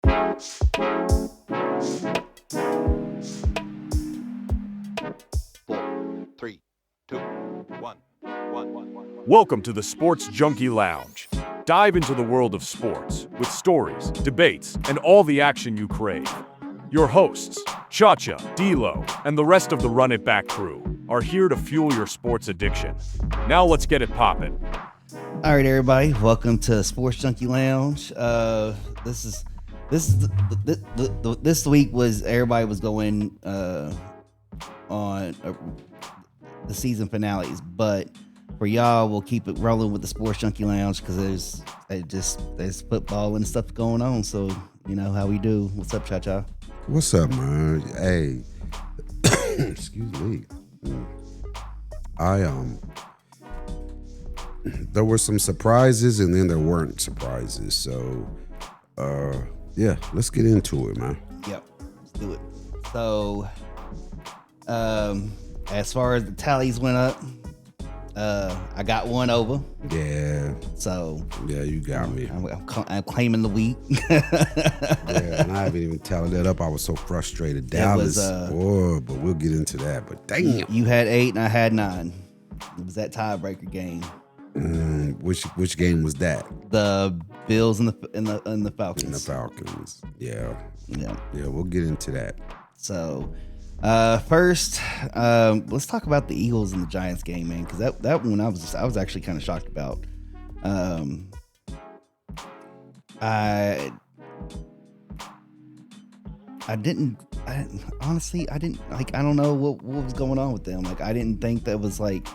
Three, two, one. Welcome to the Sports Junkie Lounge. Dive into the world of sports with stories, debates, and all the action you crave. Your hosts, Chacha, D'Lo, and the rest of the Run It Back crew are here to fuel your sports addiction. Now let's get it poppin'. All right, everybody, welcome to Sports Junkie Lounge. This week was everybody was going on the season finales, but for y'all, we'll keep it rolling with the Sports Junkie Lounge because there's football and stuff going on. So you know how we do. What's up, Cha-Cha? What's up, man? Hey, excuse me. There were some surprises and then there weren't surprises. So, yeah, let's get into it, man. Yep, let's do it. So, as far as the tallies went up, I got one over. Yeah. So yeah, you got me. I'm claiming the week. Yeah, and I haven't even tallied that up. I was so frustrated. Dallas, but we'll get into that. But damn, you had 8 and I had 9. It was that tiebreaker game. Which game was that? The Bills and the Falcons. And the Falcons. Yeah. Yeah. We'll get into that. So, first, let's talk about the Eagles and the Giants game, man, because that one I was actually kind of shocked about. I honestly didn't like. I don't know what was going on with them. Like, I didn't think that was like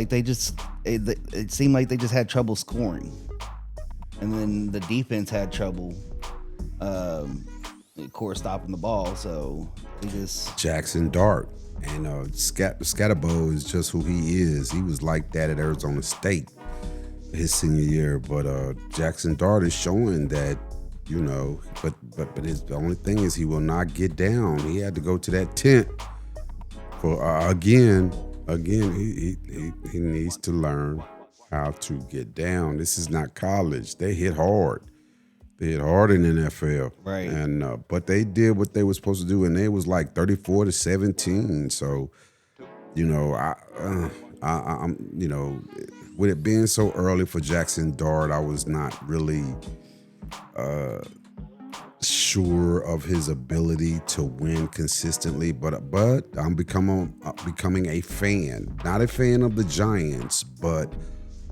they just it seemed like they just had trouble scoring, and then the defense had trouble. Of course, stopping the ball, so he just Jackson Dart and Scatterbo is just who he is. He was like that at Arizona State his senior year, but Jackson Dart is showing that, you know, but the only thing is he will not get down. He had to go to that tent for again. He needs to learn how to get down. This is not college. They hit hard. They hit hard in the NFL, right? And but they did what they were supposed to do, and they was like 34-17. So, you know, I'm, you know, with it being so early for Jackson Dart, I was not really sure of his ability to win consistently. But I'm becoming a fan, not a fan of the Giants, but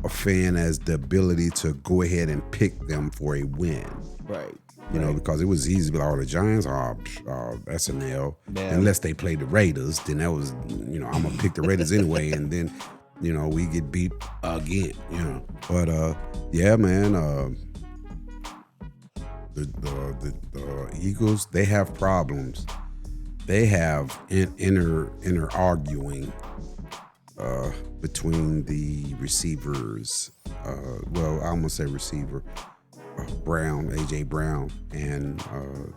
a fan as the ability to go ahead and pick them for a win. Right. You know, because it was easy to be like, the Giants are SNL. Yeah. Unless they played the Raiders, then that was, you know, I'm going to pick the Raiders anyway. And then, you know, we get beat again, you know. But, yeah, man, the Eagles, they have problems. They have inner arguing between the receivers. Well, I'm gonna say receiver Brown, AJ Brown, and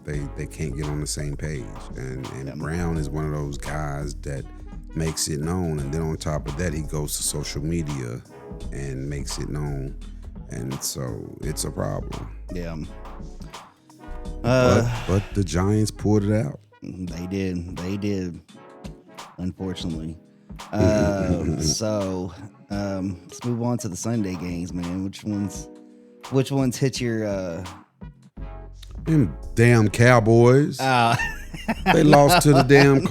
they can't get on the same page. And Brown is one of those guys that makes it known, and then on top of that, he goes to social media and makes it known, and so it's a problem. Yeah. But the Giants pulled it out. They did. Unfortunately. So let's move on to the Sunday games, man. Which ones hit your Them damn Cowboys. They lost to the damn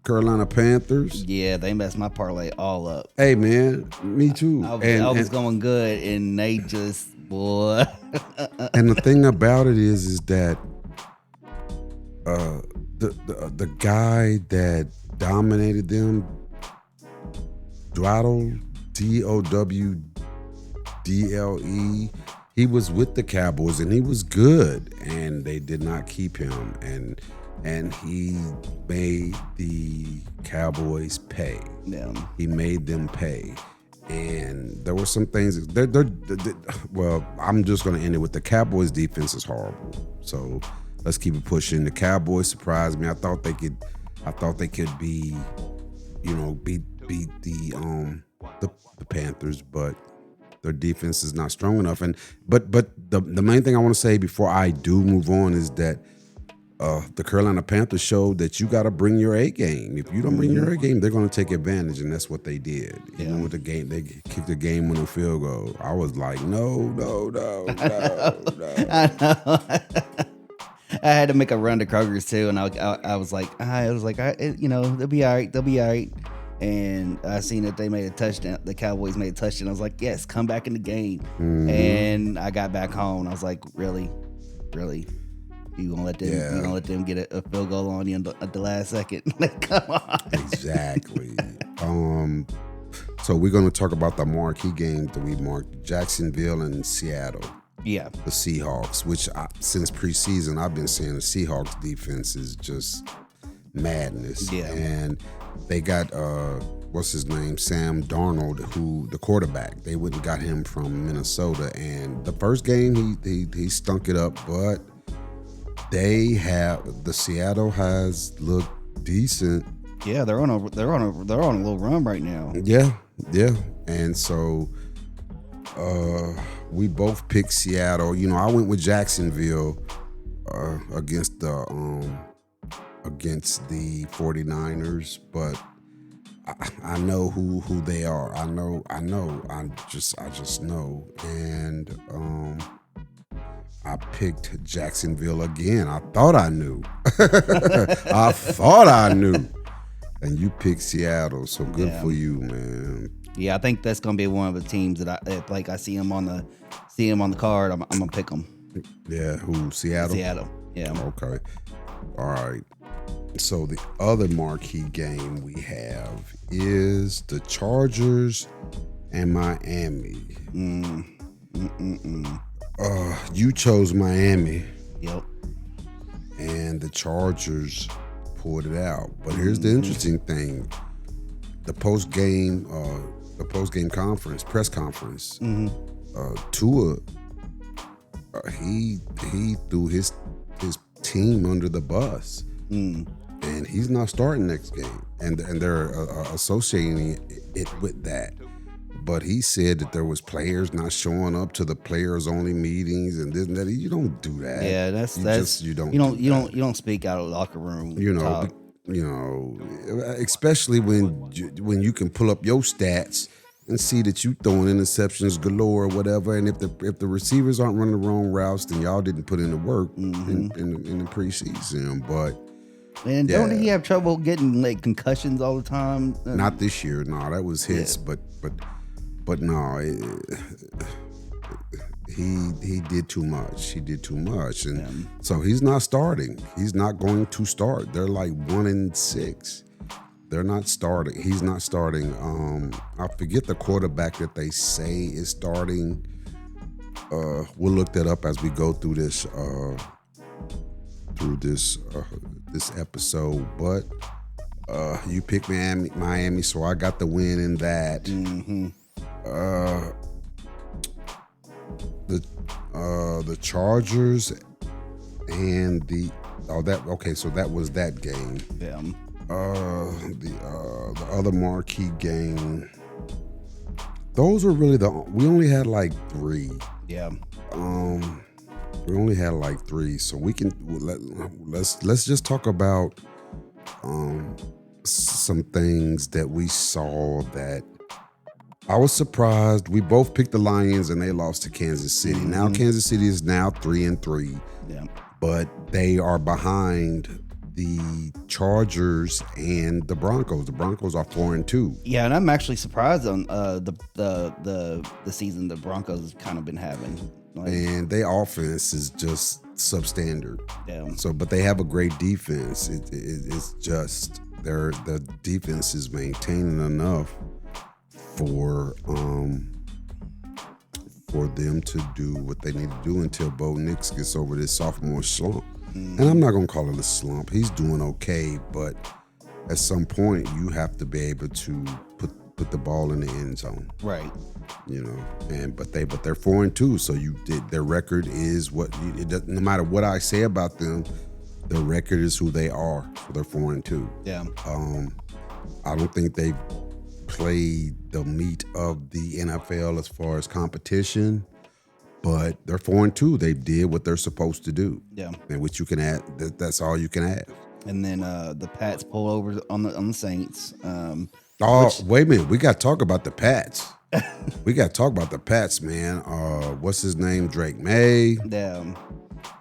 Carolina Panthers. Yeah, they messed my parlay all up. Hey man, me too. I was going good, and they just boy. And the thing about it is that the guy that dominated them, Dowdle, Dowdle, he was with the Cowboys and he was good, and they did not keep him, and he made the Cowboys pay. Yeah. He made them pay. And there were some things. Well, I'm just going to end it with the Cowboys' defense is horrible. So let's keep it pushing. The Cowboys surprised me. I thought they could be, you know, beat the the Panthers, but their defense is not strong enough. And but the main thing I want to say before I do move on is that the Carolina Panthers showed that you got to bring your A game. If you don't bring your A game, they're going to take advantage, and that's what they did. Even with the game, they kicked the game-winning field goal. I was like, no. I know. I had to make a run to Kroger's too, and I was like, they'll be all right. They'll be all right. And I seen that they made a touchdown. The Cowboys made a touchdown. I was like, yes, come back in the game. And I got back home. And I was like, really? You gonna let them? You gonna let them get a field goal on you at the last second? Come on. Exactly. So we're gonna talk about the marquee game that we marked: Jacksonville and Seattle. Yeah. The Seahawks, which since preseason I've been saying the Seahawks defense is just madness. Yeah. And they got what's his name, Sam Darnold, who the quarterback. They wouldn't got him from Minnesota, and the first game he stunk it up, but the Seattle has looked decent. Yeah, they're on a little run right now. Yeah. And so we both picked Seattle. You know, I went with Jacksonville against the 49ers, but I know who they are. I know. I just know. And I picked Jacksonville again. I thought I knew. And you picked Seattle, so good for you, man. Yeah, I think that's gonna be one of the teams that I see him on the card. I'm gonna pick them. Yeah, who? Seattle. Yeah. Okay. All right. So the other marquee game we have is the Chargers and Miami. You chose Miami. Yep. And the Chargers pulled it out. But here's the interesting thing: the post game press conference. Tua, he threw his team under the bus, and he's not starting next game. And they're associating it with that. But he said that there was players not showing up to the players only meetings and this and that. You don't do that. Yeah, you don't speak out of the locker room. Especially when you can pull up your stats and see that you throwing interceptions galore or whatever. And if the receivers aren't running the wrong routes, then y'all didn't put in the work in the preseason. But and don't he have trouble getting like concussions all the time? Not this year. No, that was his. Yeah. But no, he did too much. He did too much, and so he's not starting. He's not going to start. They're like 1-6. They're not starting. He's not starting. I forget the quarterback that they say is starting. We'll look that up as we go through this this episode. But you picked Miami, so I got the win in that. The Chargers and so that was that game. Yeah. The other marquee game. Those were really we only had like 3. Yeah. We only had like 3, so we can let's just talk about some things that we saw that I was surprised. We both picked the Lions and they lost to Kansas City. Now Kansas City is now 3-3. Yeah. But they are behind the Chargers and the Broncos. The Broncos are 4-2. Yeah, and I'm actually surprised on the season the Broncos have kind of been having. And their offense is just substandard. Yeah. So, but they have a great defense. It's just the defense is maintaining enough for them to do what they need to do until Bo Nix gets over this sophomore slump. And I'm not gonna call it a slump. He's doing okay, but at some point you have to be able to put the ball in the end zone. Right. But they're 4-2, so their record is no matter what I say about them, their record is who they are. So they're 4-2. Yeah. I don't think they've played the meat of the NFL as far as competition, but they're 4-2. They did what they're supposed to do. Yeah. And which you can add. That's all you can have. And then the Pats pull over on the Saints. Wait a minute. We got to talk about the Pats. Man. What's his name? Drake May.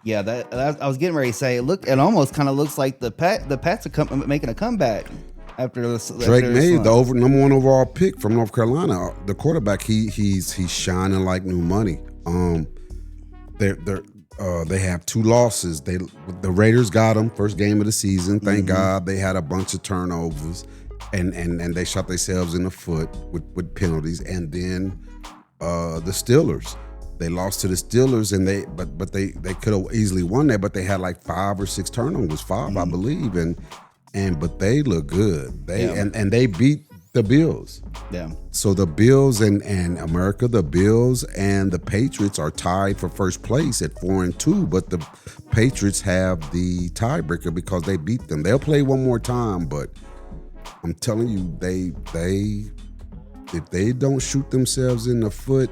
Yeah, that I was getting ready to say. It almost kind of looks like the Pats are making a comeback after this. Drake May, the number 1 overall pick from North Carolina, the quarterback. He's shining like new money. They have 2 losses. The Raiders got them first game of the season. Thank God they had a bunch of turnovers, and they shot themselves in the foot with penalties. And then the Steelers. They lost to the Steelers, and they could have easily won that, but they had like 5 or 6 turnovers, 5 I believe, but they look good. And they beat the Bills. Yeah. So the Bills and America, the Bills and the Patriots are tied for first place at 4-2, but the Patriots have the tiebreaker because they beat them. They'll play one more time, but I'm telling you, they if they don't shoot themselves in the foot,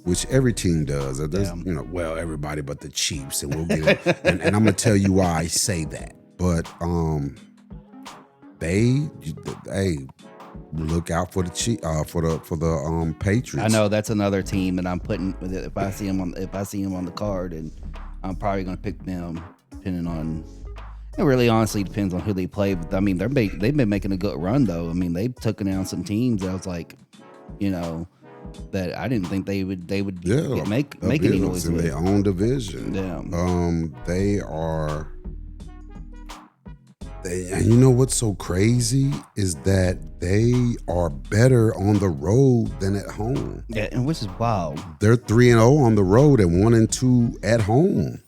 which every team does. There's, everybody but the Chiefs, and we'll get it. and I'm gonna tell you why I say that. But they look out for the for the Patriots. I know that's another team that I'm putting. If I see them on the card, and I'm probably gonna pick them, depending on. It really honestly depends on who they play. But I mean, they've been making a good run though. I mean, they've taken down some teams that was like, that I didn't think they would make any noise in with. their own division. Yeah. And you know what's so crazy is that they are better on the road than at home. Yeah, and which is wild. They're 3-0 on the road and 1-2 at home,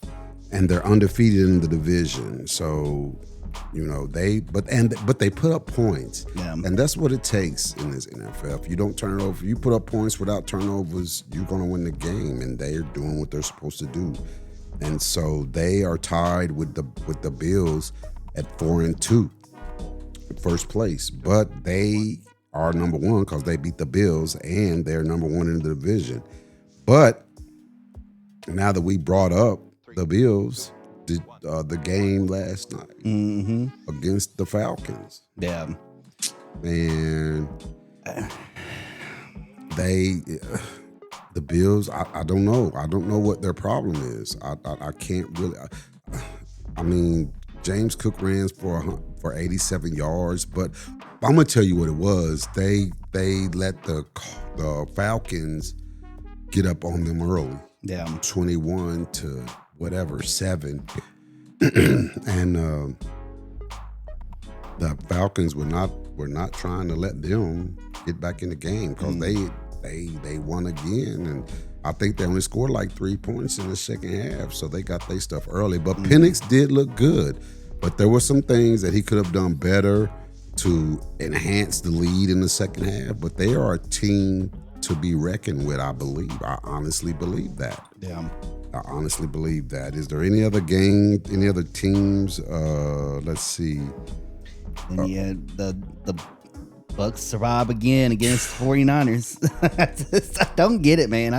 and they're undefeated in the division. So, they put up points, and that's what it takes in this NFL. If you don't turn it over, if you put up points without turnovers, you're going to win the game, and they are doing what they're supposed to do. And so they are tied with the Bills at 4-2, first place, but they are number 1 because they beat the Bills, and they're number 1 in the division. But now that we brought up the Bills, the game last night against the Falcons. Yeah. And the Bills, I don't know. I don't know what their problem is. I can't really. I mean, James Cook ran for 87 yards, but I'm gonna tell you what it was. They let the Falcons get up on them early. Yeah. 21 to whatever 7. And the Falcons were not trying to let them get back in the game because they won again, and I think they only scored like 3 points in the second half, so they got their stuff early. But Penix did look good, but there were some things that he could have done better to enhance the lead in the second half. But they are a team to be reckoned with, I believe. I honestly believe that. Yeah. I honestly believe that. Is there any other teams? Let's see. And the Bucks survive again against 49ers. I don't get it, man.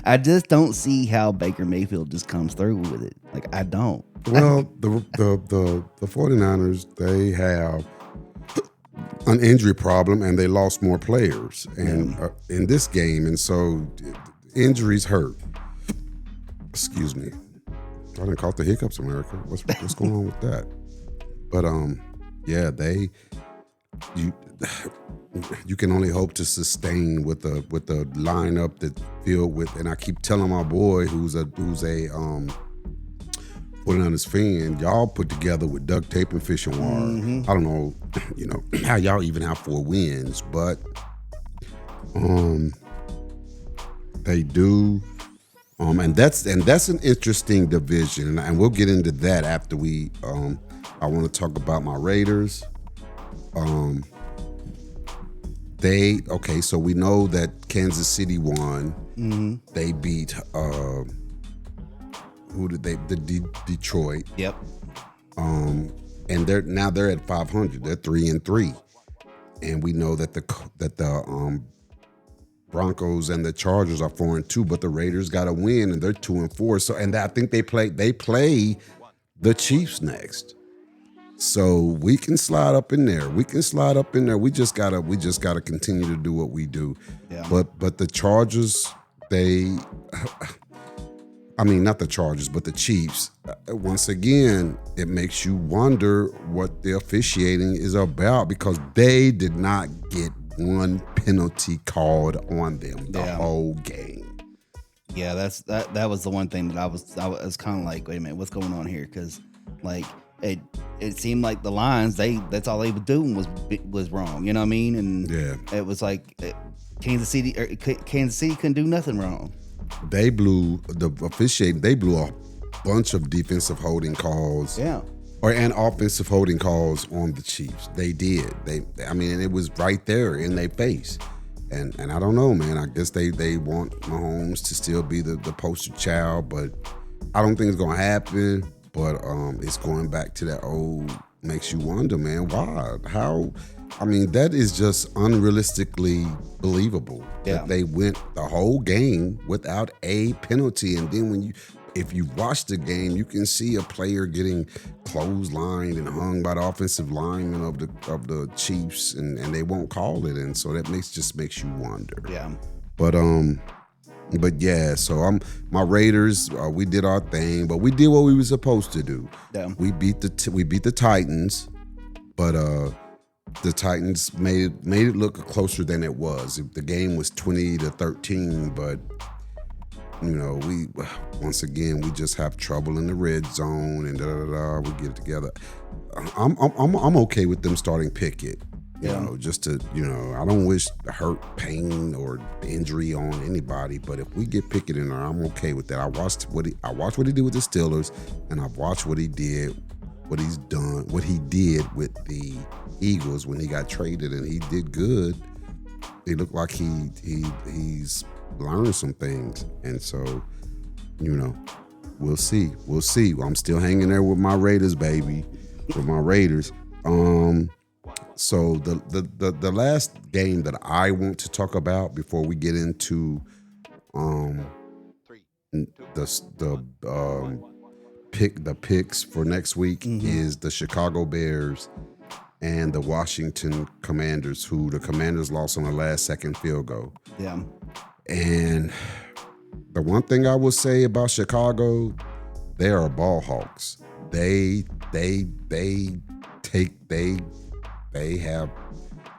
I just don't see how Baker Mayfield just comes through with it. Like, I don't. Well, the 49ers, they have an injury problem, and they lost more players in this game, and so injuries hurt. Excuse me. I didn't call the hiccups, America. What's going on with that? But you can only hope to sustain with the lineup that filled with, and I keep telling my boy who's a 49ers fan, y'all put together with duct tape and fishing wire. I don't know, how y'all even have 4 wins, but they do. And that's an interesting division, and we'll get into that after we. I want to talk about my Raiders. So we know that Kansas City won. They beat who did they? Detroit. Yep. And they're at 500. They're 3-3. and we know that the Broncos and the Chargers are 4-2, but the Raiders got to win, and they're 2-4. So, and I think they play the Chiefs next. So we can slide up in there. We just gotta continue to do what we do. Yeah. But the Chargers, not the Chargers, but the Chiefs. Once again, it makes you wonder what the officiating is about, because they did not get one penalty called on them the whole game. Yeah, that was the one thing that I was kind of like, wait a minute, what's going on here? Because like it seemed like the Lions, that's all they were doing was wrong. You know what I mean? And it was like Kansas City couldn't do nothing wrong. They blew a bunch of defensive holding calls. Yeah. And offensive holding calls on the Chiefs. They did. And it was right there in their face. And I don't know, man. I guess they want Mahomes to still be the poster child, but I don't think it's gonna happen. But it's going back to that old, makes you wonder, man, why? How? That is just unrealistically believable. Yeah. That they went the whole game without a penalty. And then if you watch the game, you can see a player getting clotheslined and hung by the offensive lineman of the Chiefs, and they won't call it. And so that makes you wonder. Yeah. But yeah, so my Raiders. We did our thing, but we did what we were supposed to do. Yeah. We beat the Titans, but the Titans made it look closer than it was. The game was 20-13, but we once again just have trouble in the red zone, and we get it together. I'm okay with them starting Pickett. Just to, I don't wish hurt, pain, or injury on anybody, but if we get Pickett in there, I'm okay with that. I watched what he did with the Steelers, and I've watched what he did with the Eagles when he got traded, and he did good. It looked like he's learned some things, and so, we'll see. I'm still hanging there with my Raiders, baby, with my Raiders. So the last game that I want to talk about before we get into the picks for next week is the Chicago Bears and the Washington Commanders, who the Commanders lost on a last-second field goal. Yeah. And the one thing I will say about Chicago, they are ball hawks. They have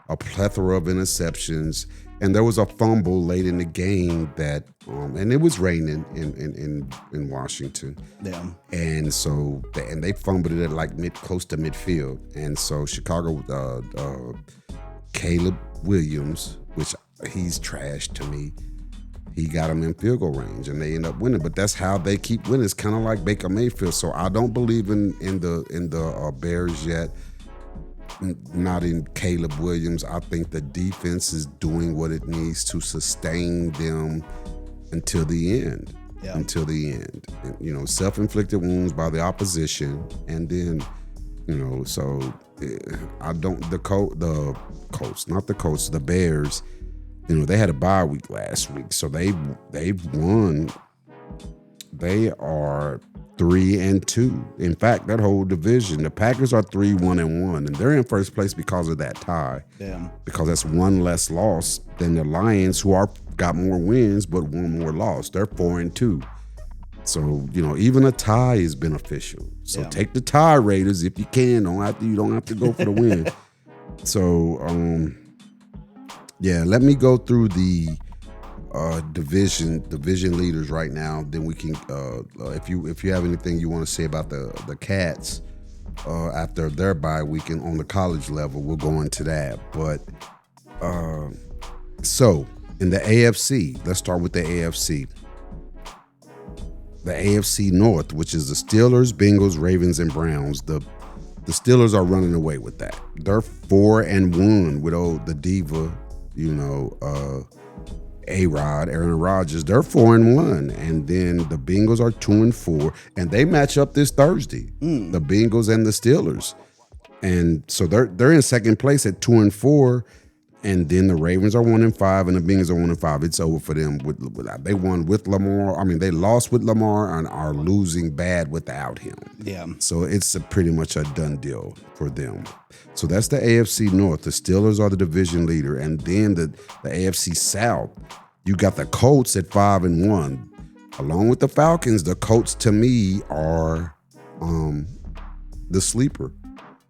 a plethora of interceptions, and there was a fumble late in the game that, and it was raining in Washington. Yeah. And so, they fumbled it at close to midfield, and so Chicago, Caleb Williams, which he's trash to me, he got him in field goal range, and they end up winning. But that's how they keep winning. It's kind of like Baker Mayfield. So I don't believe in the Bears yet. Not in Caleb Williams. I think the defense is doing what it needs to sustain them until the end. Yeah. Until the end. Self-inflicted wounds by the opposition, and then, so I don't. The Bears. They had a bye week last week, so they've won. They are 3-2. In fact, that whole division, the Packers are 3-1-1, and they're in first place because of that tie. Yeah. Because that's one less loss than the Lions, who got more wins but one more loss. They're 4-2. So even a tie is beneficial. So take the tie, Raiders, if you can. You don't have to go for the win. So let me go through the division leaders right now. Then we can, if you have anything you want to say about the Cats after their bye week and on the college level, we'll go into that. But so in the AFC, let's start with the AFC. The AFC North, which is the Steelers, Bengals, Ravens, and Browns. The Steelers are running away with that. They're 4-1 with the diva, A-Rod, Aaron Rodgers. They're 4-1, and then the Bengals are 2-4, and they match up this Thursday. The Bengals and the Steelers, And so they're in second place at 2-4, and then the Ravens are 1-5, and the Bengals are 1-5. It's over for them. They won with Lamar. I mean, they lost with Lamar and are losing bad without him. Yeah. So it's pretty much a done deal for them. So that's the AFC North. The Steelers are the division leader, and then the AFC South. You got the Colts at 5-1, along with the Falcons. The Colts, to me, are the sleeper.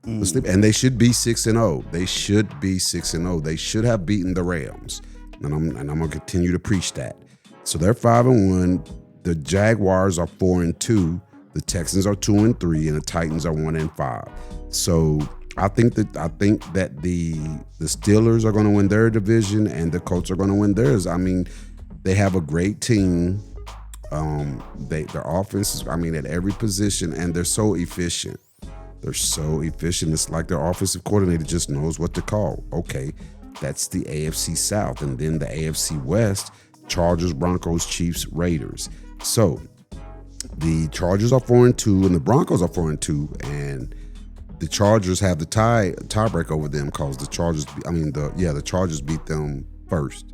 And they should be 6-0. They should be 6-0. They should have beaten the Rams. And I'm gonna continue to preach that. So they're 5-1. The Jaguars are 4-2. The Texans are 2-3, and the Titans are 1-5. So I think that the Steelers are going to win their division, and the Colts are going to win theirs. I mean, they have a great team. Their offense is, I mean, at every position, and they're so efficient. They're so efficient. It's like their offensive coordinator just knows what to call. Okay, that's the AFC South. And then the AFC West, Chargers, Broncos, Chiefs, Raiders. So the Chargers are 4-2 and the Broncos are 4-2. And the Chargers have the tiebreak over them because the Chargers beat them first.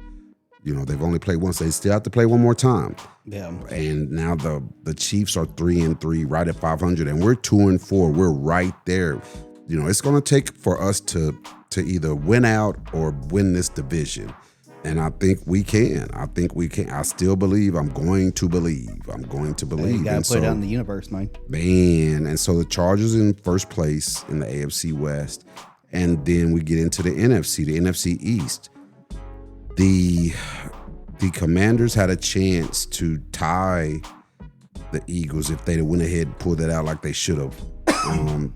You know, they've only played once. They still have to play one more time. Yeah. And now the Chiefs are 3-3, right at 500, and we're 2-4. We're right there. You know, it's going to take for us to either win out or win this division. And I think we can. I still believe. I'm going to believe. You got to put it out in the universe, man. Man. And so the Chargers in first place in the AFC West. And then we get into the NFC East. The Commanders had a chance to tie the Eagles if they'd went ahead and pulled that out like they should have.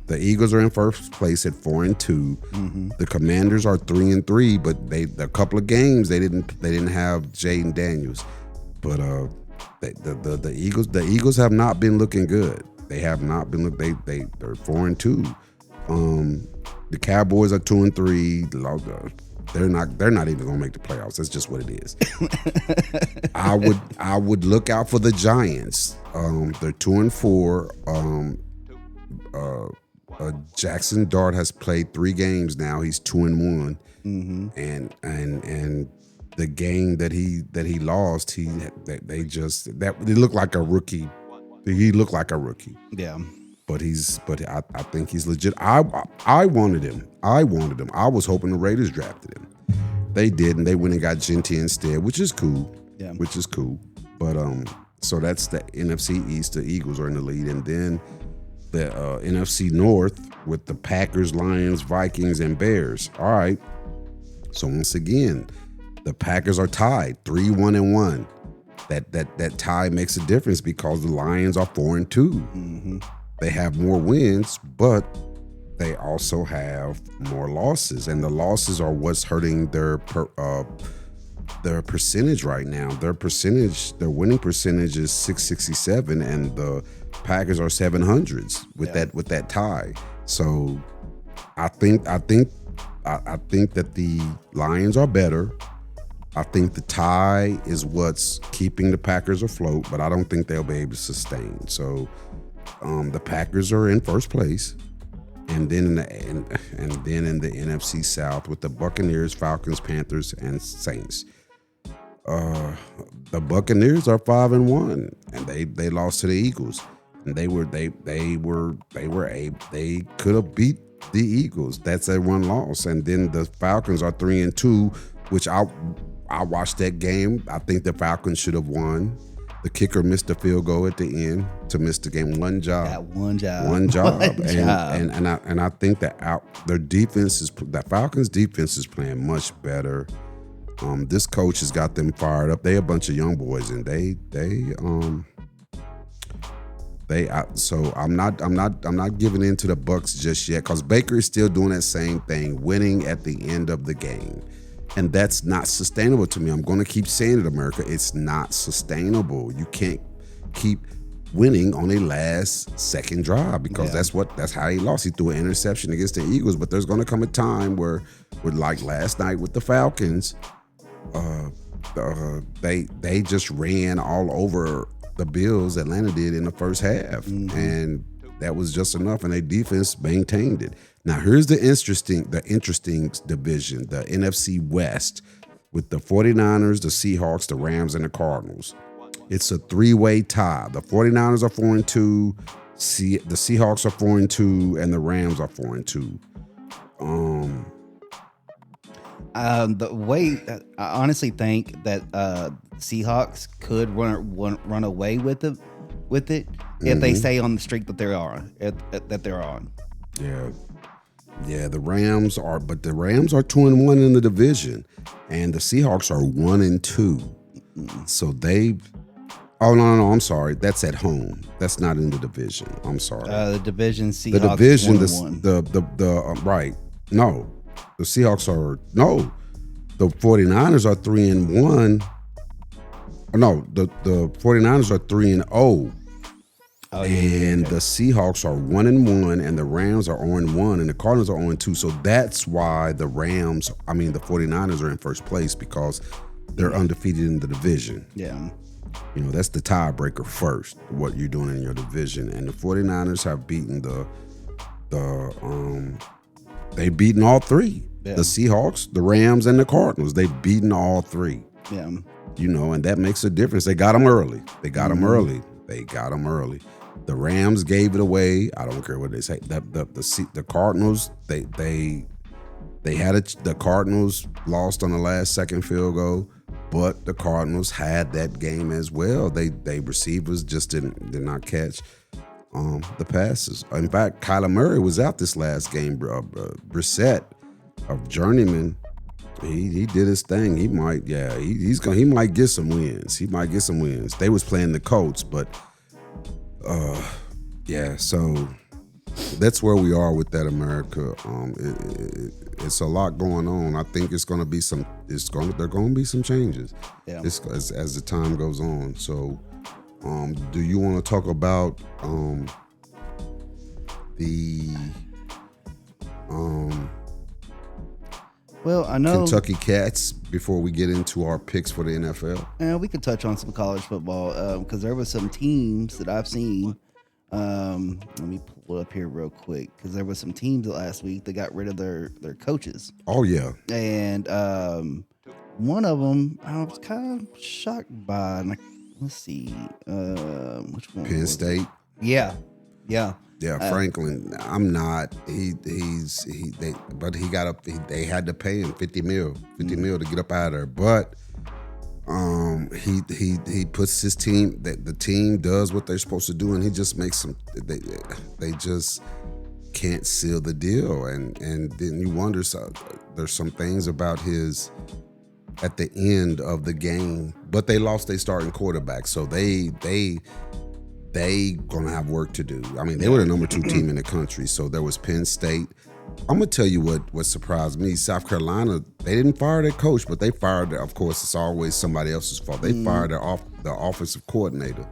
The Eagles are in first place at 4-2. Mm-hmm. The Commanders are 3-3, but a couple of games they didn't have Jaden Daniels. But the Eagles have not been looking good. They have not been they're 4-2. The Cowboys are 2-3. They're not even gonna make the playoffs. That's just what it is. I would look out for the Giants. They're 2-4. Jackson Dart has played 3 games now. He's 2-1. Mm-hmm. And the game that he lost, it looked like a rookie. He looked like a rookie. Yeah. But I think he's legit. I wanted him. I was hoping the Raiders drafted him. They didn't. They went and got Gentry instead, which is cool. Yeah. Which is cool. But so that's the NFC East. The Eagles are in the lead, and then the NFC North with the Packers, Lions, Vikings, and Bears. All right. So once again, the Packers are tied 3-1-1. That tie makes a difference because the Lions are 4-2. Mm-hmm. They have more wins, but they also have more losses, and the losses are what's hurting their percentage right now. Their winning percentage is 667, and the Packers are 700s with that tie. So I think that the Lions are better. I think the tie is what's keeping the Packers afloat, but I don't think they'll be able to sustain. So the Packers are in first place, and then in the NFC South with the Buccaneers, Falcons, Panthers, and Saints. The Buccaneers are 5-1, and they lost to the Eagles, and they could have beat the Eagles. That's a one loss, and then the Falcons are 3-2, which I watched that game. I think the Falcons should have won. The kicker missed the field goal at the end to miss the game. One job. One job. And I think that their defense that Falcons defense is playing much better. This coach has got them fired up. They a bunch of young boys, and so I'm not giving in to the Bucs just yet, because Baker is still doing that same thing, winning at the end of the game. And that's not sustainable to me. I'm going to keep saying it, America. It's not sustainable. You can't keep winning on a last-second drive, because that's how he lost. He threw an interception against the Eagles, but there's going to come a time where like last night with the Falcons, they just ran all over the Bills. Atlanta did in the first half, and That was just enough, and their defense maintained it. Now, here's the interesting division, the NFC West, with the 49ers, the Seahawks, the Rams, and the Cardinals. It's a three-way tie. The 49ers are 4-2, the Seahawks are 4-2, and the Rams are 4-2. The way I honestly think that Seahawks could run away with it if they stay on the streak that they're on. Yeah, the Rams are, but the Rams are 2-1 in the division, and the Seahawks are 1-2. So they. Oh no! I'm sorry. That's at home. That's not in the division. I'm sorry. The division Seahawks. The division. 1-1. Right. No, the Seahawks are no. The 49ers are 3-1. No, the 49ers are 3-0. And the Seahawks are 1-1, and the Rams are 0-1, and the Cardinals are 0-2. So that's why the 49ers are in first place, because they're undefeated in the division. Yeah. That's the tiebreaker first, what you're doing in your division. And the 49ers have beaten they've beaten all three. Yeah. The Seahawks, the Rams, and the Cardinals. They've beaten all three. Yeah. And that makes a difference. They got them early. They got them early. The Rams gave it away. I don't care what they say. The Cardinals, the Cardinals lost on the last second field goal, but the Cardinals had that game as well. They receivers just did not catch the passes. In fact, Kyler Murray was out this last game. Brissett, of journeyman, he did his thing. He might get some wins. They was playing the Colts, but so that's where we are with that, America. It's a lot going on. I think there are going to be some changes as the time goes on. So do you want to talk about well, I know Kentucky Cats before we get into our picks for the NFL? Yeah, we could touch on some college football because there were some teams that I've seen. Let me pull it up here real quick because there were some teams last week that got rid of their coaches. Oh, yeah. And one of them I was kind of shocked by. Let's see. Which one? Penn State? Yeah. Yeah, Franklin. I'm not. They had to pay him $50 mil to get up out of there. But he puts his team. The team does what they're supposed to do, and he just makes them. They just can't seal the deal, and then you wonder. So there's some things about his at the end of the game, but they lost their starting quarterback, so they gonna have work to do. I mean, they were the number 2 team in the country. So there was Penn State. I'm gonna tell you what surprised me. South Carolina, they didn't fire their coach, but they fired. Of course, it's always somebody else's fault. They fired the offensive coordinator.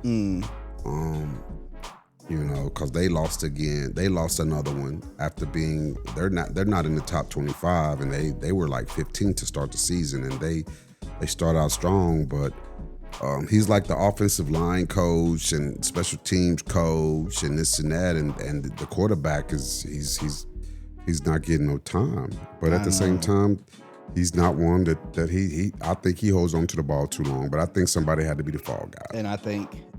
Because they lost again. They lost another one after being. They're not in the top 25, and they were like 15 to start the season, and they start out strong, but. He's like the offensive line coach and special teams coach and this and that, and the quarterback he's not getting no time. But at the same time, he's not one that I think he holds on to the ball too long. But I think somebody had to be the fall guy.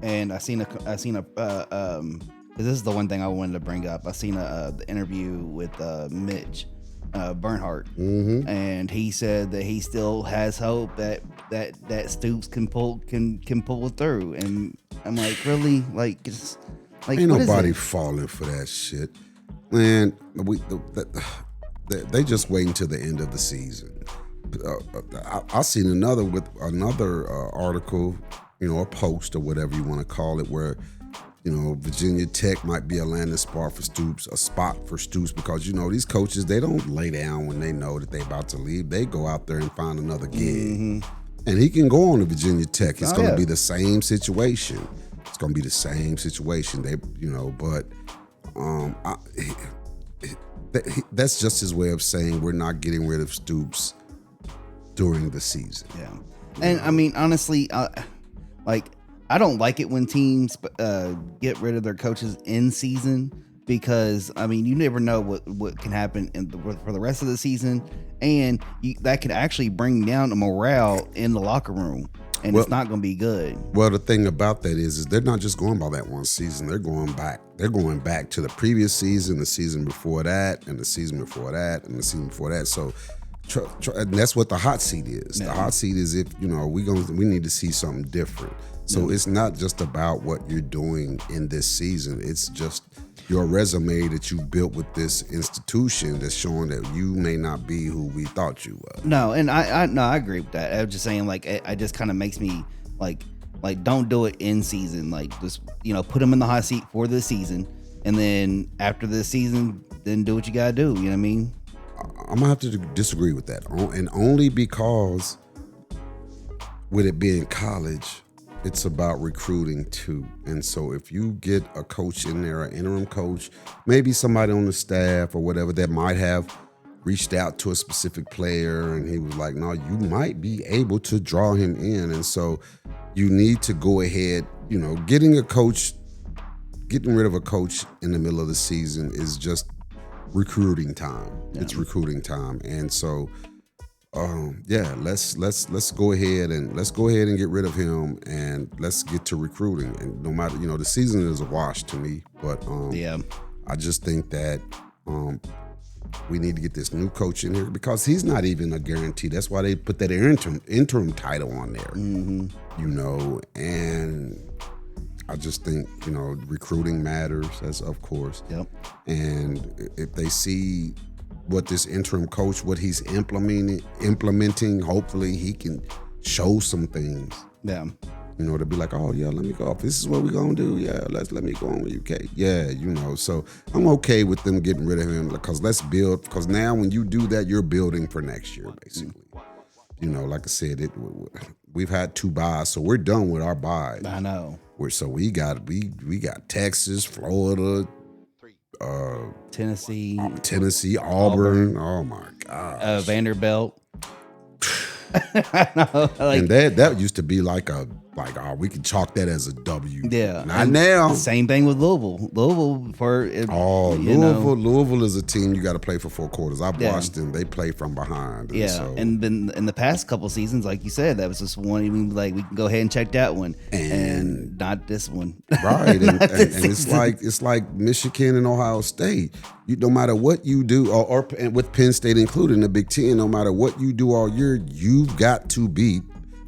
And I seen a this is the one thing I wanted to bring up. I seen the interview with Mitch Bernhardt, and he said that he still has hope that Stoops can pull through. And I'm like, really? Ain't nobody falling for that shit, man. They just wait until the end of the season. I seen another article, a post or whatever you want to call it, where Virginia Tech might be a landing spot for Stoops, because these coaches, they don't lay down when they know that they about to leave. They go out there and find another gig, and he can go on to Virginia Tech. It's going to be the same situation. It's going to be the same situation. That's just his way of saying we're not getting rid of Stoops during the season. Yeah, and I mean, honestly, I don't like it when teams get rid of their coaches in season because I mean you never know what can happen for the rest of the season, and that could actually bring down the morale in the locker room, and it's not going to be good. Well, the thing about that is they're not just going by that one season. They're going back. They're going back to the previous season, the season before that, and the season before that, and the season before that. So. And that's what the hot seat is. The hot seat is if we need to see something different. So it's not just about what you're doing in this season. It's just your resume that you built with this institution that's showing that you may not be who we thought you were. No, and I agree with that. I was just saying like it just kind of makes me like don't do it in season. Like just put them in the hot seat for the season, and then after the season, then do what you gotta do. You know what I mean? I'm gonna have to disagree with that, and only because with it being college, it's about recruiting too. And so if you get a coach in there, an interim coach, maybe somebody on the staff or whatever that might have reached out to a specific player and he was like, no, you might be able to draw him in. And so you need to go ahead, getting rid of a coach in the middle of the season is just recruiting time. Yeah. It's recruiting time. And so let's go ahead and get rid of him and let's get to recruiting. And no matter, the season is a wash to me, but I just think that we need to get this new coach in here because he's not even a guarantee. That's why they put that interim title on there. Mm-hmm. And I just think, recruiting matters, as of course. Yep. And if they see what this interim coach, what he's implementing, hopefully he can show some things. Yeah. To be like, oh yeah, let me go off. This is what we're gonna do. Yeah, let me go on with UK. Yeah, so I'm okay with them getting rid of him because let's build. Because now when you do that, you're building for next year, basically. Like I said, we've had 2 buys, so we're done with our buys. I know. So we got Texas, Florida, Tennessee, Auburn. Oh my gosh. Vanderbilt. I know, and that used to be like we can chalk that as a W. Yeah, not now. Same thing with Louisville. Louisville is a team you got to play for 4 quarters. I've watched them; they play from behind. And then in the past couple seasons, like you said, that was just one. We can go ahead and check that one, and not this one. Right, and it's like Michigan and Ohio State. No matter what you do, or with Penn State included in the Big Ten, no matter what you do all year, you've got to beat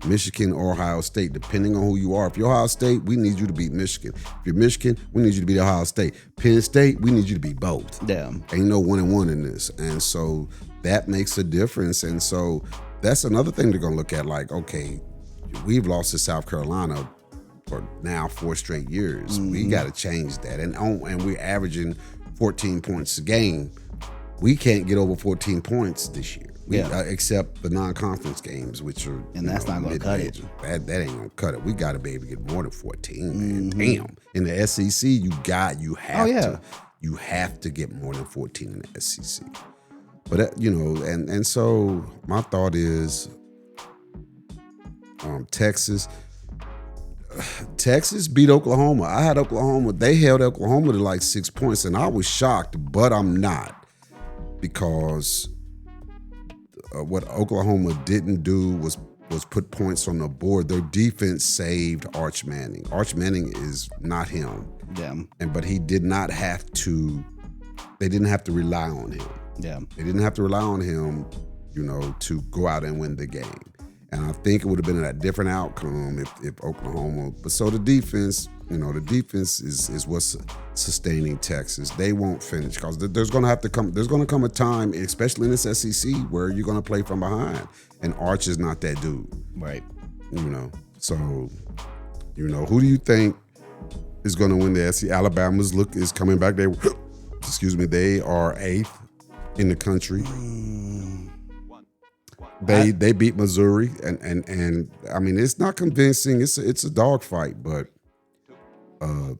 Michigan or Ohio State, depending on who you are. If you're Ohio State, we need you to beat Michigan. If you're Michigan, we need you to beat Ohio State. Penn State, we need you to beat both. Yeah. Ain't no 1-1 in this. And so that makes a difference. And so that's another thing they're going to look at. Like, okay, we've lost to South Carolina for now 4 straight years. Mm-hmm. We got to change that. And we're averaging 14 points a game. We can't get over 14 points this year. Except the non-conference games, which are that's not going to cut it. That ain't going to cut it. We got to be able to get more than 14. Man. Damn. In the SEC, you have to get more than 14 in the SEC. But and so my thought is, Texas beat Oklahoma. I had Oklahoma. They held Oklahoma to like 6 points, and I was shocked, but I'm not, because what Oklahoma didn't do was put points on the board. Their defense saved Arch Manning. Arch Manning is not him. Yeah. But he did not have to. They didn't have to rely on him. Yeah. They didn't have to rely on him, to go out and win the game. And I think it would have been a different outcome if Oklahoma. But so the defense, the defense is what's sustaining Texas. They won't finish because there's going to come a time, especially in this SEC, where you're going to play from behind. And Arch is not that dude. Right. So, who do you think is going to win the SEC? Alabama's is coming back. They are 8th in the country. They beat Missouri, and I mean, it's not convincing. It's a dogfight, but I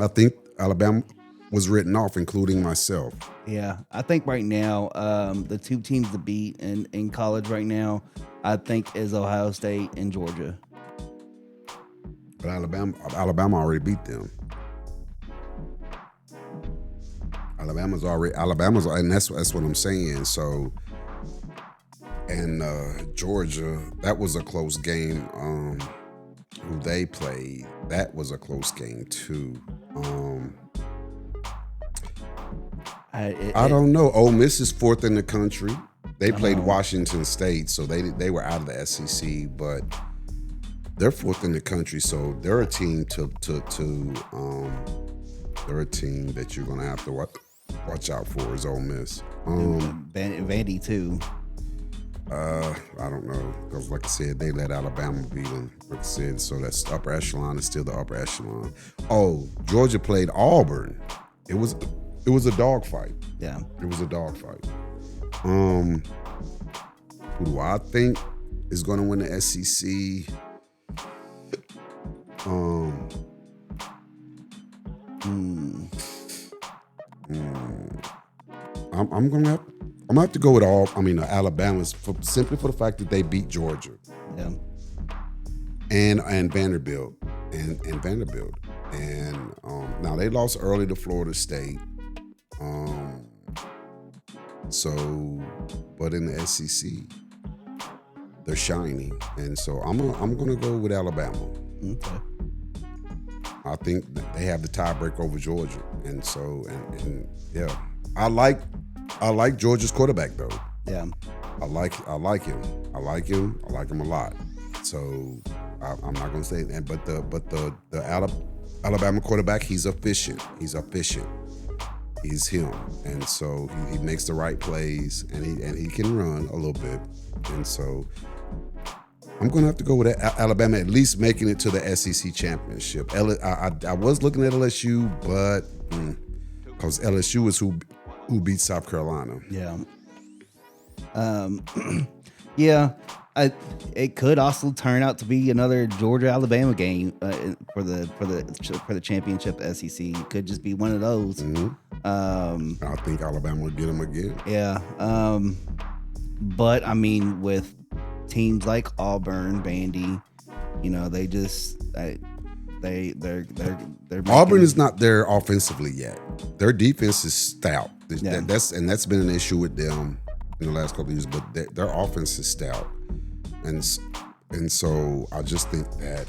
think Alabama was written off, including myself. Yeah, I think right now the 2 teams to beat in college right now, I think, is Ohio State and Georgia. But Alabama already beat them. Alabama's, and that's what I'm saying. So, and Georgia, that was a close game. Who they played, that was a close game too. I don't know. Ole Miss is 4th in the country. They played Washington State, so they were out of the SEC, but they're 4th in the country, so they're a team they're a team that you're gonna have to watch out for is Ole Miss. Vandy too. I don't know, because like I said, they let Alabama beat them. Like I said, so that's upper echelon. It's still the upper echelon. Oh, Georgia played Auburn. It was a dogfight. Yeah, it was a dogfight. Who do I think is going to win the SEC? I'm gonna have to go with Alabama, simply for the fact that they beat Georgia. Yeah. And Vanderbilt and Vanderbilt. And now they lost early to Florida State. But in the SEC, they're shining. And so I'm gonna go with Alabama. Okay. I think they have the tiebreaker over Georgia. And so and yeah. I like Georgia's quarterback though. Yeah. I like him. I like him a lot. So I'm not gonna say that, but the Alabama quarterback, he's efficient. He's him, and so he makes the right plays, and he can run a little bit, and so I'm gonna have to go with Alabama at least making it to the SEC championship. I was looking at LSU, but because LSU is who beat South Carolina. Yeah. Yeah. It could also turn out to be another Georgia-Alabama game for the championship SEC. It could just be one of those. Mm-hmm. I think Alabama will get them again. Yeah. But I mean, with teams like Auburn, Vandy, they just they're Auburn is not there offensively yet. Their defense is stout. Yeah. That's been an issue with them in the last couple of years. But their offense is stout. And so I just think that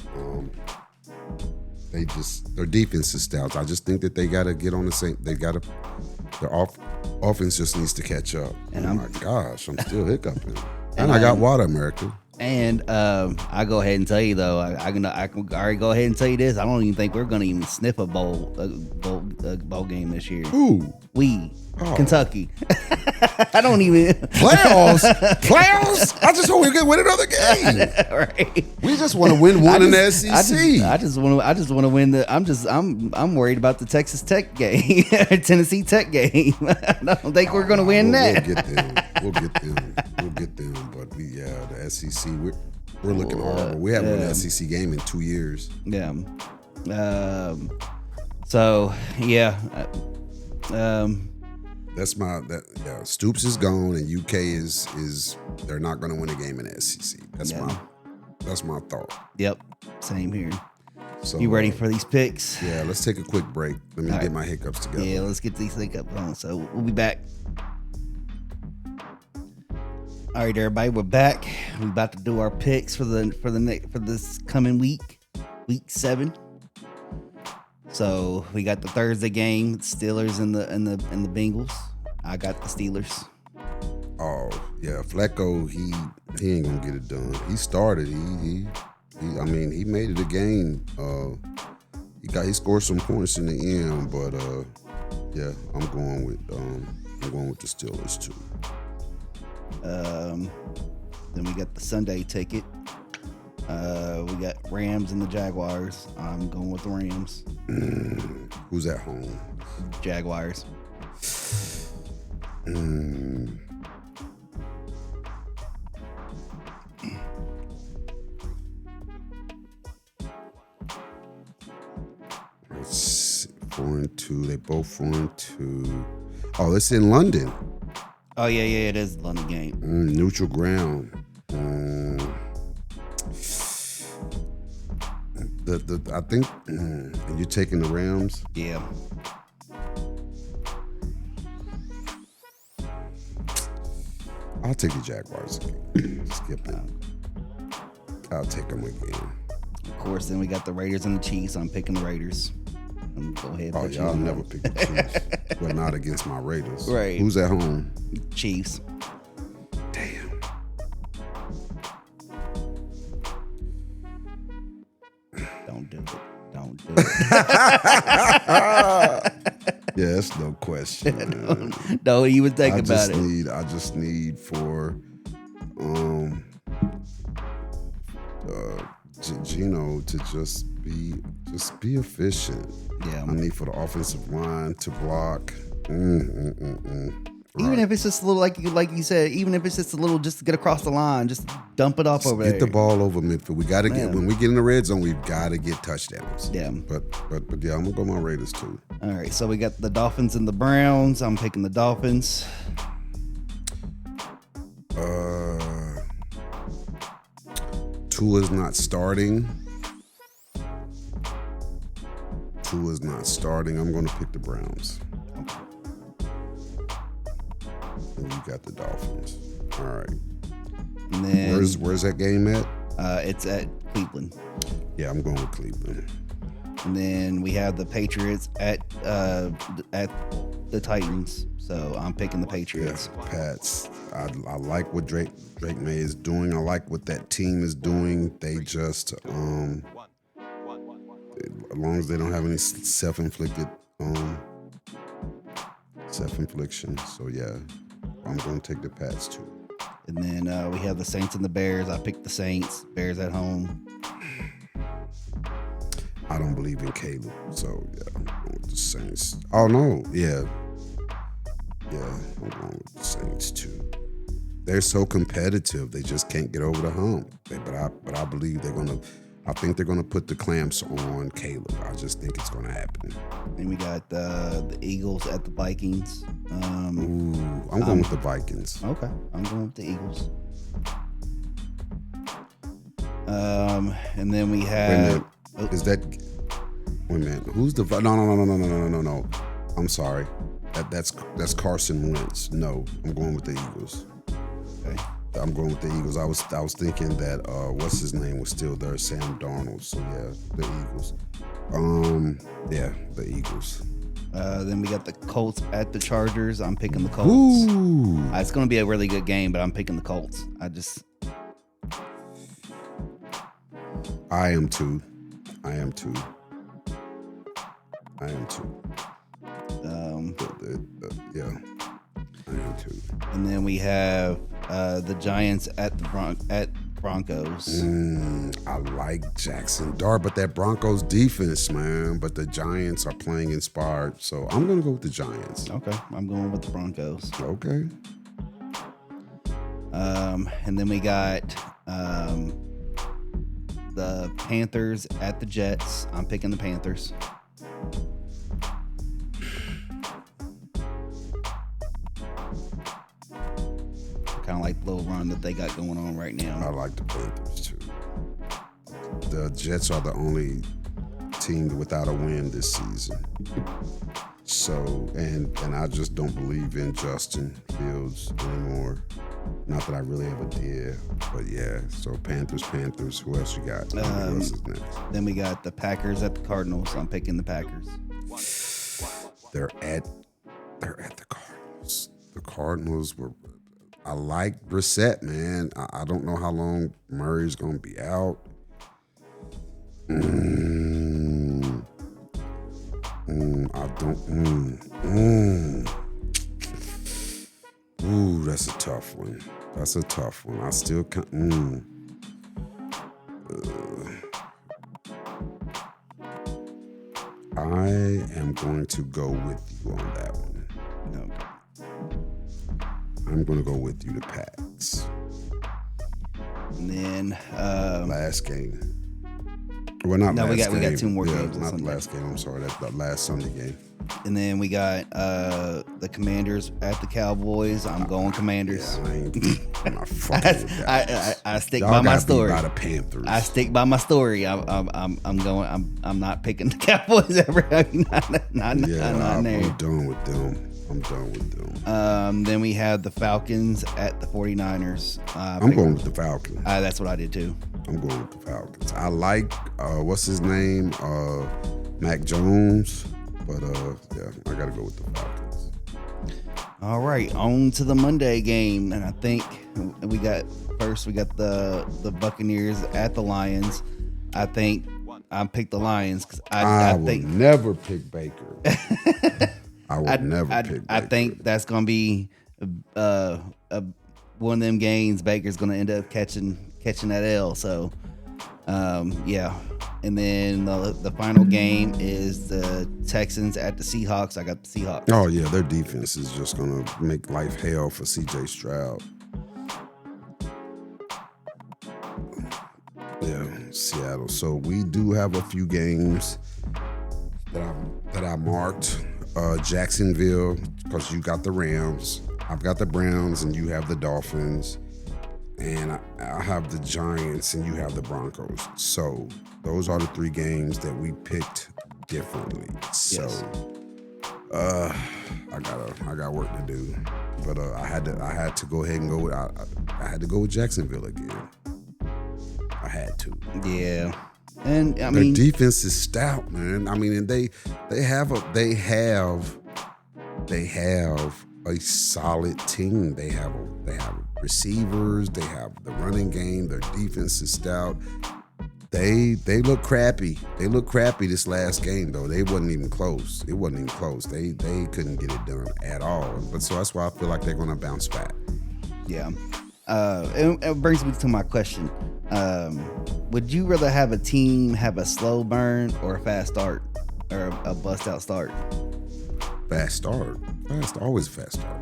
their defense is stout. I just think that they got to get on the same. Their offense just needs to catch up. And my gosh, I'm still hiccuping. And I got water, America. And I go ahead and tell you though, I can already go ahead and tell you this. I don't even think we're gonna even sniff a bowl game this year. Ooh, Kentucky. I don't even playoffs. I just hope we can win another game. Right. We just want to win one in the SEC. I just want to win the. I'm worried about the Texas Tech game, Tennessee Tech game. I don't think we're gonna win that. We'll get them. But the SEC. We're looking horrible. We haven't won an SEC game in 2 years. Yeah. So yeah. Stoops is gone, and UK is they're not going to win a game in the SEC. That's my thought. Yep, same here. So you ready for these picks? Yeah, let's take a quick break. Let me get my hiccups together. Yeah, let's get these hiccups on. So we'll be back. All right, everybody, we're back. We're about to do our picks for this coming week 7. So we got the Thursday game, Steelers and the Bengals. I got the Steelers. Oh yeah, Flacco, he ain't gonna get it done. He started. He made it a game. He scored some points in the end, but yeah, I'm going with the Steelers too. Then we got the Sunday ticket. We got Rams and the Jaguars. I'm going with the Rams. Who's at home? Jaguars. Let's see, 4-2. They both 4-2. Oh, it's in London. Oh yeah, it is a London game. Neutral ground. I think and you're taking the Rams. Yeah. I'll take the Jaguars again. Skip it. I'll take them again. Of course, then we got the Raiders and the Chiefs. I'm picking the Raiders. I'm gonna go ahead and Oh, put you y'all on never that. pick the Chiefs. But not against my Raiders. Right. Who's at home? Chiefs. Damn. Don't do it. Don't do it. Yeah, that's no question, man. Don't even think about it. I just need for Gino to just be efficient. Yeah. I need for the offensive line to block. Even if it's just a little, like you said, even if it's just a little, just to get across the line, just dump it off over Get there. the ball over midfield. We got to get, Man. when we get in the red zone, we've got to get touchdowns. Yeah. But yeah, I'm gonna go my Raiders too. All right, so we got the Dolphins and the Browns. I'm picking the Dolphins. Tua's not starting. I'm gonna pick the Browns. And you got the Dolphins. All right. And then Where's that game at? it's at Cleveland. Yeah, I'm going with Cleveland. And then we have the Patriots at the Titans. So I'm picking the Patriots. Yeah, Pats. I like what Drake May is doing. I like what that team is doing. They just as long as they don't have any self-infliction. So yeah, I'm going to take the Pats too. And then we have the Saints and the Bears. I picked the Saints. Bears at home. I don't believe in Caleb, so yeah, I'm going with the Saints. Oh no, yeah, I'm going with the Saints too. They're so competitive, they just can't get over the hump. But I believe they're gonna. I think they're gonna put the clamps on Caleb. I just think it's gonna happen. And we got the Eagles at the Vikings. Ooh, I'm going with the Vikings. Okay, I'm going with the Eagles. And then we Wait a have. minute. Is that? Wait a minute. Who's the? No. I'm sorry. That's Carson Wentz. No, I'm going with the Eagles. Okay. I'm going with the Eagles. I was thinking that what's his name was still there, Sam Darnold. So yeah, the Eagles. Yeah, the Eagles. Then we got the Colts at the Chargers. I'm picking the Colts. Ooh. It's going to be a really good game, but I'm picking the Colts. I am too. Yeah, I am too. And then we have the Giants at the Broncos. I like Jackson Dart, but that Broncos defense, man. But the Giants are playing inspired, so I'm gonna go with the Giants. Okay, I'm going with the Broncos. Okay. And then we got the Panthers at the Jets. I'm picking the Panthers. Kind of like the little run that they got going on right I now. like the Panthers too. The Jets are the only team without a win this season. So, and I just don't believe in Justin Fields anymore. Not that I really ever did, but yeah. So Panthers. Who else you got? Who else is next? Then we got the Packers at the Cardinals. I'm picking the Packers. They're at the Cardinals. The Cardinals were. I like Brissett, man. I don't know how long Murray's gonna be out. I don't. Ooh, that's a tough one. I still can't. I am going to go with you on that one. Okay. I'm going to go with you, the Pats. And then Last game. Well, not No, we last got game. two more Yeah, games on not the Sunday. last game. I'm sorry. That's the last Sunday game. And then we got the Commanders at the Cowboys. I'm going Commanders. Yeah, I'm not fucking with that. I stick Y'all by my gotta be story. by the Panthers. I stick by my story. I'm not picking the Cowboys ever. Not I'm there. done with them. Then we have the Falcons at the 49ers. I'm going with the Falcons. That's what I did too. I'm going with the Falcons. I like what's his name, Mac Jones, but yeah, I gotta go with the Falcons. All right, on to the Monday game, and I think we got the Buccaneers at the Lions. I think I picked the Lions because I would never pick Baker. I would never pick Baker. I think that's gonna be one of them games. Baker's gonna end up catching that L. So yeah. And then the final game is the Texans at the Seahawks. I got the Seahawks. Oh yeah, their defense is just gonna make life hell for CJ Stroud. Yeah, Seattle. So we do have a few games that I marked. Jacksonville, because you got the Rams. I've got the Browns, and you have the Dolphins. And I have the Giants, and you have the Broncos. So those are the three games that we picked differently. So I got work to do, but I had to go ahead and go with I had to go with Jacksonville again. I had to. Yeah, and I their mean defense is stout, man. I mean, and they have a solid team. They have receivers. They have the running game. Their defense is stout. They look crappy. They look crappy this last game though. They wasn't even close. It wasn't even close. They couldn't get it done at all. But so that's why I feel like they're gonna bounce back. Yeah. It brings me to my question. Would you rather have a team have a slow burn or a fast start or a bust out start? Fast start. Always a fast start.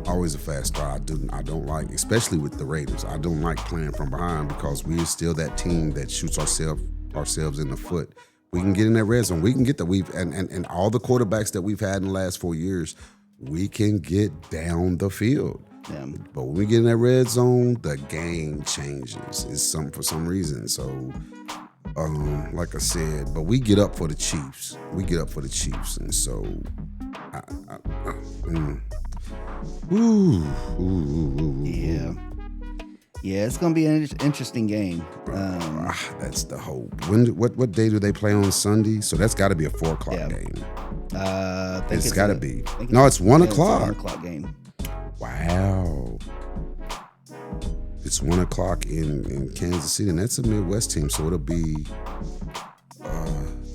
Always a fast start. I don't like, especially with the Raiders. I don't like playing from behind because we're still that team that shoots ourselves in the foot. We can get in that red zone. We can get and all the quarterbacks that we've had in the last 4 years, we can get down the field. Yeah. But when we get in that red zone, the game changes. It's for some reason. So, like I said, but we get up for the Chiefs. And so, Yeah, it's gonna be an interesting game. That's the hope. What day do they play on Sunday? So that's got to be a 4 o'clock game. It's got to be. No, it's 1 o'clock. It's a 1 o'clock game. Wow. It's 1 o'clock in Kansas City, and that's a Midwest team, so it'll be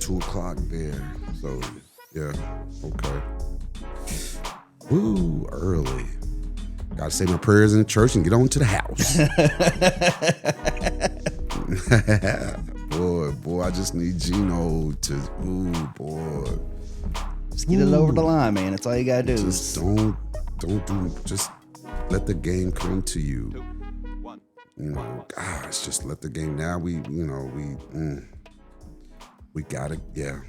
2 o'clock there. So yeah, okay. Woo, early. Gotta say my prayers in the church and get on to the house. boy, I just need Gino to. Ooh, boy. Just get it over the line, man. That's all you gotta do. Just just let the game come to you. 2, 1. You know, gosh, just let the game. Now we gotta, yeah.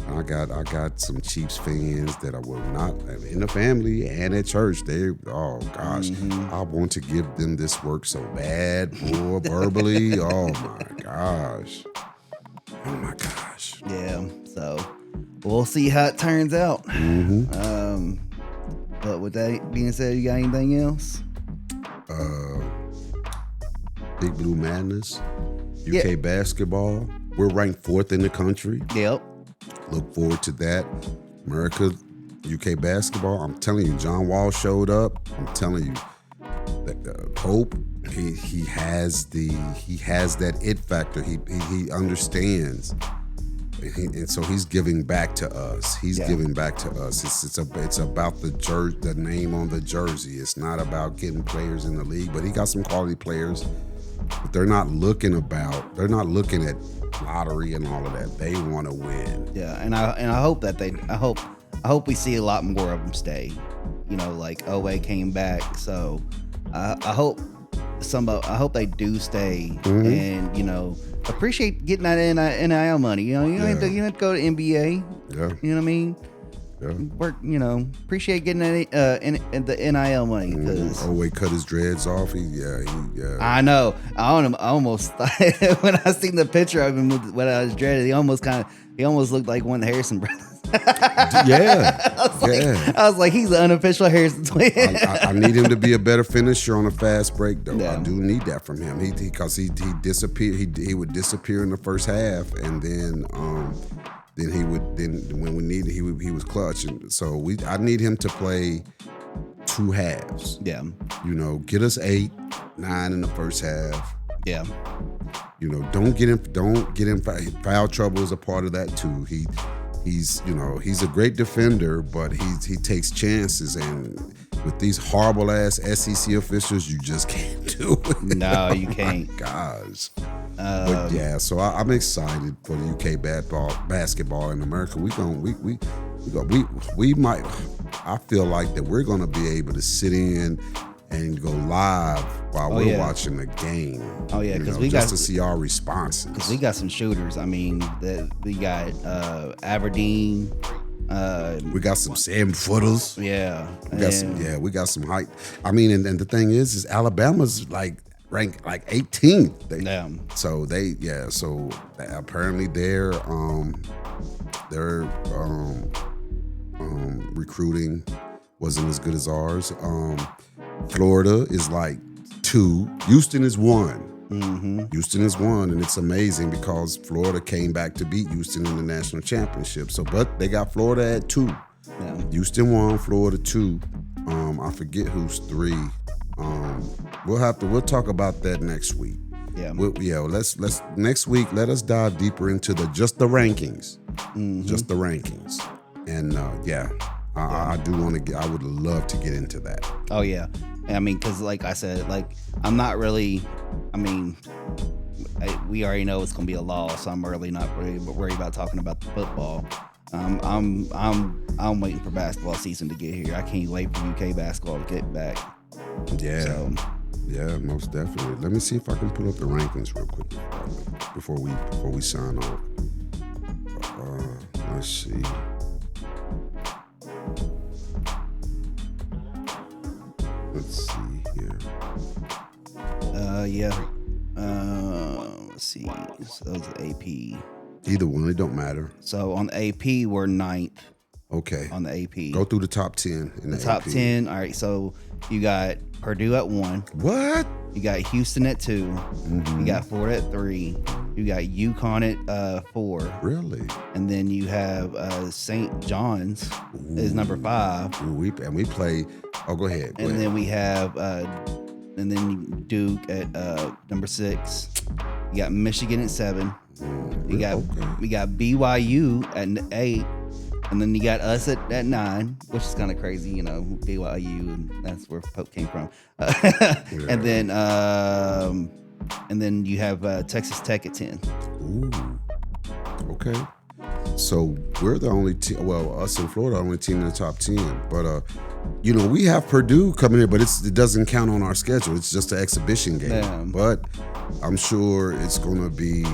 I got some Chiefs fans that I will not in the family and at church. Oh gosh, I want to give them this work so bad, boy, verbally. Oh my gosh. Yeah, so we'll see how it turns out. But with that being said, you got anything else? Big Blue Madness, UK basketball. We're ranked 4th in the country. Yep. Look forward to that. America, UK basketball. I'm telling you, John Wall showed up. I'm telling you, that Pope, he has that it factor. He understands, and so he's giving back to us. Giving back to us. It's about the name on the jersey. It's not about getting players in the league, but he got some quality players. But they're not looking at lottery and all of that. They want to win. Yeah, and I hope I hope we see a lot more of them stay. You know, like Owe came back, so I hope they do stay and, you know, appreciate getting that NIL money. You know, you don't have to go to NBA. Yeah. You know what I mean? work. Appreciate getting the NIL money. Cause Elway cut his dreads off. I know. I almost when I seen the picture of him when I was dreaded, he almost looked like one of the Harrison brothers. I was like, he's an unofficial Harrison twin. I need him to be a better finisher on a fast break, though. Yeah. I do need that from him. Because he disappeared. He would disappear in the first half, and then when we needed, he was clutch. And so I need him to play 2 halves. Yeah. Get us 8, 9 in the first half. Yeah. Don't get him foul trouble is a part of that too. He's a great defender, but he takes chances, and with these horrible ass SEC officials, you just can't do it. No, you can't. Oh, gosh. But yeah, so I'm excited for the UK basketball in America. We might. I feel like that we're gonna be able to sit in and go live while we're watching the game. Oh yeah, because we got to see our responses. Because we got some shooters. I mean, we got Aberdeen. We got some 7-footers. Yeah, we got some height. I mean, and the thing is Alabama's ranked 18th. So So apparently their recruiting wasn't as good as ours. Florida is 2. Houston is 1. Mm-hmm. Houston is 1, and it's amazing because Florida came back to beat Houston in the national championship. But they got Florida at 2. Yeah. Houston 1, Florida 2. I forget who's 3. We'll talk about that next week. Yeah. Let's next week. Let us dive deeper into just the rankings. Mm-hmm. Just the rankings, and I do want to. I would love to get into that. Oh yeah, I mean, because like I said, I'm not really. I mean, we already know it's gonna be a loss, so I'm really not really worried about talking about the football. I'm waiting for basketball season to get here. I can't wait for UK basketball to get back. Yeah. So, yeah, most definitely. Let me see if I can pull up the rankings real quick before we sign off. Let's see. Let's see here. Let's see. So that was the AP. Either one, it don't matter. So on the AP, we're 9th. Okay. On the AP. Go through the top 10 in the top AP. 10. All right. So you got Purdue at 1. What? You got Houston at 2. Mm-hmm. You got Florida at 3. You got UConn at 4. Really? And then you have St. John's is number 5. Ooh, we play. Oh, go ahead. And then we have Duke at number 6. You got Michigan at 7. We got BYU at 8. And then you got us at 9, which is kind of crazy, BYU, and that's where Pope came from. And then you have Texas Tech at 10. Ooh. Okay. So we're the only team. Well, us in Florida, only team in the top 10. But we have Purdue coming in, but it doesn't count on our schedule. It's just an exhibition game. Yeah. But I'm sure it's going to be.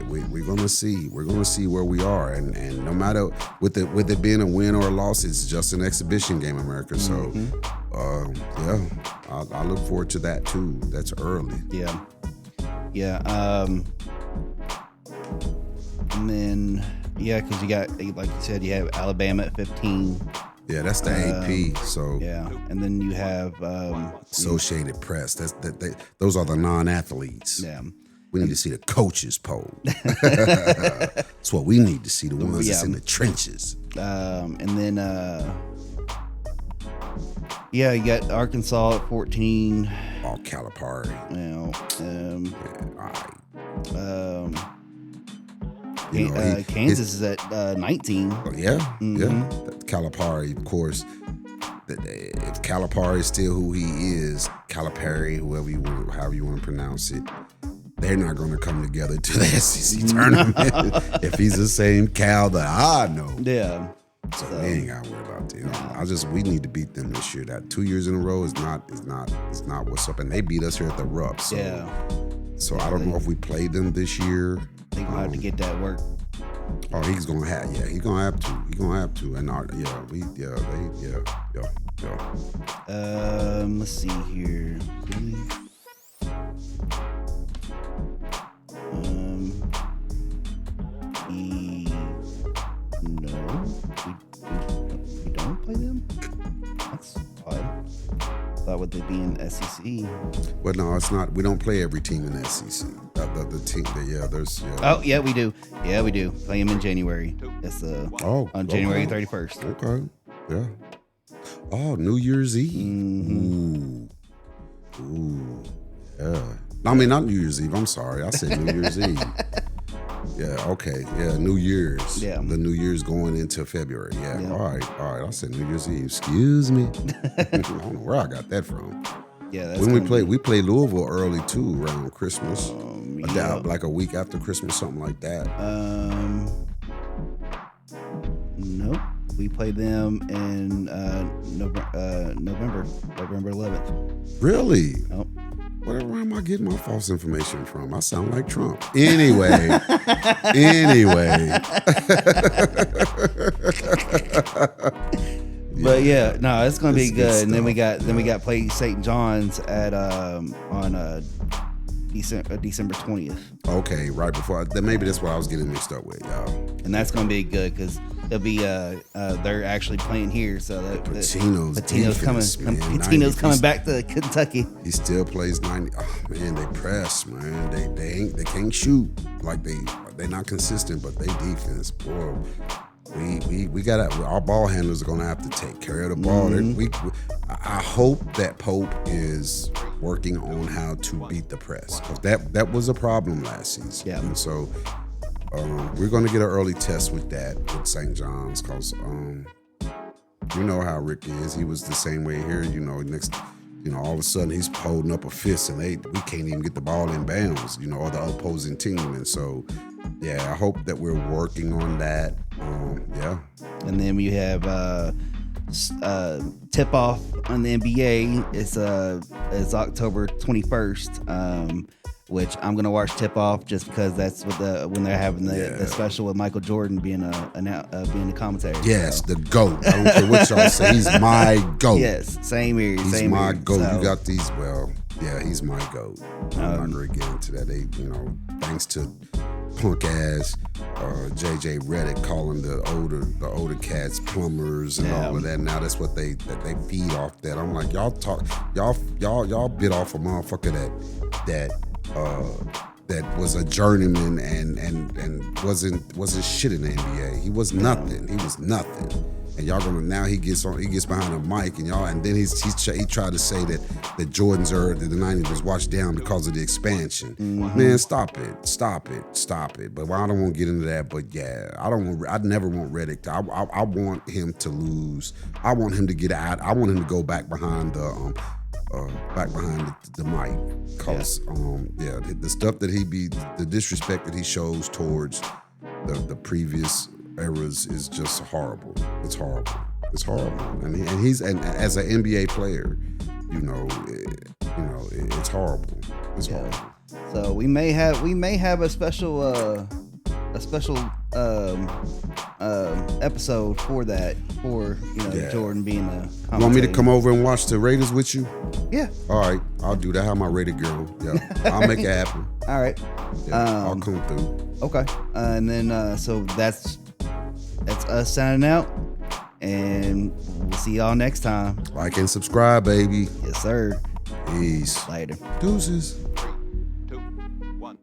We're going to see. We're going to see where we are, and no matter with it being a win or a loss, it's just an exhibition game, America. So, I look forward to that too. That's early. Yeah. And then because you got, like you said, you have Alabama at 15. Yeah, that's the AP. So yeah, and then you have Associated Press. Those are the non-athletes. Yeah. We need to see the coaches poll. That's what we need to see, the ones that's in the trenches. And then, you got Arkansas at 14. Oh, Calipari. Kansas is at 19. Yeah. Calipari, of course. If Calipari is still who he is, Calipari, however you want to pronounce it, they're not going to come together to the SEC tournament if he's the same Cal that I know. Yeah. So we ain't got to worry about them. We need to beat them this year. That 2 years in a row is not what's up. And they beat us here at the Rupp. So, I don't know if we played them this year. They're going to have to get that work. Oh, he's gonna have to. He's gonna have to. And Let's see here. We don't play them. That's odd. Thought would they be in the SEC? Well, no, it's not. We don't play every team in the SEC. The team that there's. Yeah. Oh yeah, we do. Yeah, we do. Play them in January. It's on January 31st. Okay. Yeah. Oh, New Year's Eve. Mm-hmm. Ooh. Yeah. I mean, not New Year's Eve. I'm sorry. I said New Year's Eve. Yeah. Okay. Yeah. New Year's. Yeah. The New Year's going into February. Yeah. Yeah. All right. I said New Year's Eve. Excuse me. I don't know where I got that from. Yeah. That's When we played Louisville early too, around Christmas. Yeah. Like a week after Christmas, something like that. Nope. We played them in November 11th. Really? Nope. Where am I getting my false information from? I sound like Trump. Anyway. But yeah, no, it's gonna be good. And then we stuff. got play St. John's at on December 20th. Okay, right before. Then maybe that's what I was getting mixed up with, y'all. And that's gonna be good because it'll be they're actually playing here, so Patino's defense, man, Patino's coming back to Kentucky. He still plays 90. Oh man, they press, man. They can't shoot like they're not consistent, but they defense, boy. We got our ball handlers are gonna have to take care of the ball. I hope that Pope is working on how to beat the press, because that was a problem last season. Yeah. And so we're gonna get an early test with that with St. John's, because you know how Rick is. He was the same way here. All of a sudden he's holding up a fist and we can't even get the ball in bounds, or the opposing team. And so, yeah, I hope that we're working on that. Yeah. And then we have tip off on the NBA. It's October 21st. Which I'm gonna watch tip off just because that's when they're having the special with Michael Jordan being the commentary. Yes, the GOAT. I don't care what y'all say. He's my GOAT. Yes, same here. He's my GOAT. So, you got these. Well, yeah, he's my GOAT. I'm not gonna get into that. Thanks to punk ass JJ Redick calling the older cats plumbers and all of that. Now that's what they feed off that. I'm like, y'all bit off a motherfucker that was a journeyman and wasn't shit in the NBA. He was nothing. He was nothing. And y'all he gets behind a mic and then he tried to say that the Jordans the 90s was washed down because of the expansion. Mm-hmm. Man, stop it. But I don't want to get into that. But yeah, I'd never want Redick. I want him to lose. I want him to get out. I want him to go back behind the mic, cause the stuff that the disrespect that he shows towards the previous eras is just horrible. It's horrible. And he's as an NBA player, it's horrible. It's horrible. So we may have a special episode for that, Jordan being a commentator. You want me to come over and watch the Raiders with you? Yeah. All right, I'll do that. How my Raider girl? Yeah, I'll make it happen. All right. Yeah, I'll come through. Okay. And then so that's us signing out, and we'll see y'all next time. Like and subscribe, baby. Yes, sir. Peace. Later. Deuces. 3, 2, 1.